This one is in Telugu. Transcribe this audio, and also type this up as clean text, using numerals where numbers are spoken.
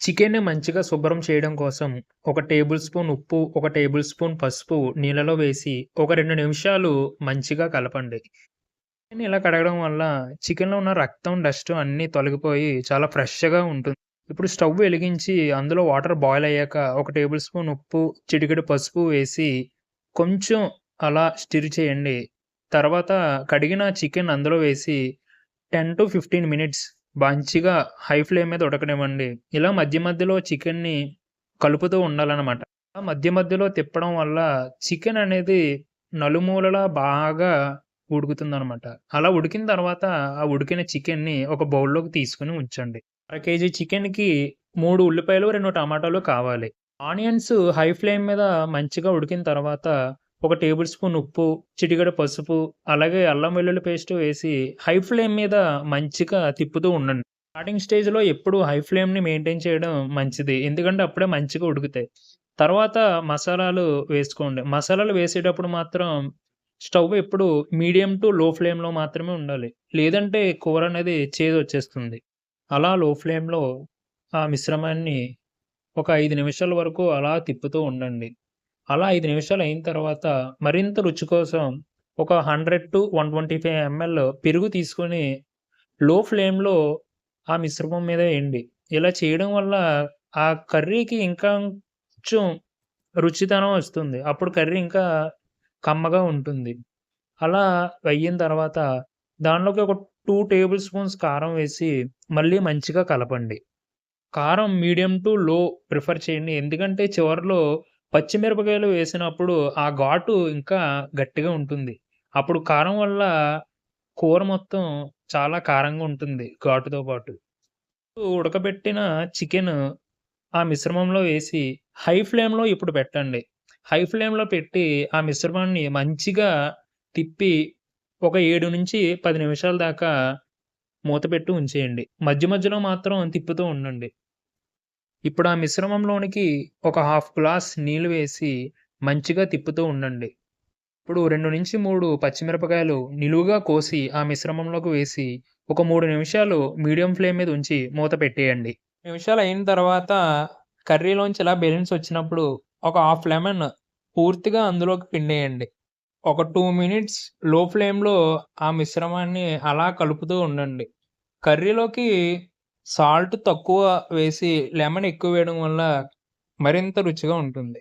చికెన్‌ని మంచిగా శుభ్రం చేయడం కోసం ఒక టేబుల్ స్పూన్ ఉప్పు, ఒక టేబుల్ స్పూన్ పసుపు నీళ్ళలో వేసి ఒక 2 నిమిషాలు మంచిగా కలపండి. చికెన్ ఇలా కడగడం వల్ల చికెన్‌లో ఉన్న రక్తం, డస్ట్ అన్నీ తొలగిపోయి చాలా ఫ్రెష్‌గా ఉంటుంది. ఇప్పుడు స్టవ్ వెలిగించి అందులో వాటర్ బాయిల్ అయ్యాక ఒక టేబుల్ స్పూన్ ఉప్పు, చిటికెడు పసుపు వేసి కొంచెం అలా స్టిర్ చేయండి. తర్వాత కడిగిన చికెన్ అందులో వేసి 10-15 మినిట్స్ మంచిగా హై ఫ్లేమ్ మీద ఉడకనివ్వండి. ఇలా మధ్య మధ్యలో చికెన్‌ని కలుపుతూ ఉండాలనమాట. అలా మధ్య మధ్యలో తిప్పడం వల్ల చికెన్ అనేది నలుమూలలా బాగా ఉడుకుతుందనమాట. అలా ఉడికిన తర్వాత ఆ ఉడికిన చికెన్‌ని ఒక బౌల్‌లోకి తీసుకొని ఉంచండి. అర కేజీ చికెన్‌కి 3 ఉల్లిపాయలు, 2 టమాటాలు కావాలి. ఆనియన్స్ హై ఫ్లేమ్ మీద మంచిగా ఉడికిన తర్వాత ఒక టేబుల్ స్పూన్ ఉప్పు, చిటికెడు పసుపు, అలాగే అల్లం వెల్లుల్లి పేస్ట్ వేసి హై ఫ్లేమ్ మీద మంచిగా తిప్పుతూ ఉండండి. స్టార్టింగ్ స్టేజ్‌లో ఎప్పుడు హై ఫ్లేమ్‌ని మెయింటైన్ చేయడం మంచిది. ఎందుకంటే అప్పుడే మంచిగా ఉడుకుతాయి. తర్వాత మసాలాలు వేసుకోండి. మసాలాలు వేసేటప్పుడు మాత్రం స్టవ్ ఎప్పుడు మీడియం టు లో ఫ్లేమ్‌లో మాత్రమే ఉండాలి. లేదంటే కూర అనేది చేదొచ్చేస్తుంది. అలా లో ఫ్లేమ్‌లో ఆ మిశ్రమాన్ని ఒక 5 నిమిషాల వరకు అలా తిప్పుతూ ఉండండి. అలా 5 నిమిషాలు అయిన తర్వాత మరింత రుచి కోసం ఒక 100-125 ఎంఎల్ పెరుగు తీసుకొని లో ఫ్లేమ్‌లో ఆ మిశ్రమం మీద ఎయండి. ఇలా చేయడం వల్ల ఆ కర్రీకి ఇంకా కొంచెం రుచితనం వస్తుంది. అప్పుడు కర్రీ ఇంకా కమ్మగా ఉంటుంది. అలా అయ్యిన తర్వాత దానిలోకి ఒక 2 టేబుల్ స్పూన్స్ కారం వేసి మళ్ళీ మంచిగా కలపండి. కారం మీడియం టు లో ప్రిఫర్ చేయండి. ఎందుకంటే చివర్లో పచ్చిమిరపకాయలు వేసినప్పుడు ఆ ఘాటు ఇంకా గట్టిగా ఉంటుంది. అప్పుడు కారం వల్ల కూర మొత్తం చాలా కారంగా ఉంటుంది ఘాటుతో పాటు. ఉడకబెట్టిన చికెను ఆ మిశ్రమంలో వేసి హై ఫ్లేమ్‌లో ఇప్పుడు పెట్టండి. హై ఫ్లేమ్‌లో పెట్టి ఆ మిశ్రమాన్ని మంచిగా తిప్పి ఒక 7-10 నిమిషాల దాకా మూత పెట్టి ఉంచేయండి. మధ్య మధ్యలో మాత్రం తిప్పుతూ ఉండండి. ఇప్పుడు ఆ మిశ్రమంలోనికి ఒక హాఫ్ గ్లాస్ నీళ్లు వేసి మంచిగా తిప్పుతూ ఉండండి. ఇప్పుడు 2-3 పచ్చిమిరపకాయలు నిలువుగా కోసి ఆ మిశ్రమంలోకి వేసి ఒక 3 నిమిషాలు మీడియం ఫ్లేమ్ మీద ఉంచి మూత పెట్టేయండి. నిమిషాలు అయిన తర్వాత కర్రీలోంచి ఇలా బెలూన్స్ వచ్చినప్పుడు ఒక హాఫ్ లెమన్ పూర్తిగా అందులోకి పిండేయండి. ఒక 2 మినిట్స్ లో ఫ్లేమ్‌లో ఆ మిశ్రమాన్ని అలా కలుపుతూ ఉండండి. కర్రీలోకి సాల్ట్ తక్కువ వేసి లెమన్ ఎక్కువ వేయడం వల్ల మరింత రుచిగా ఉంటుంది.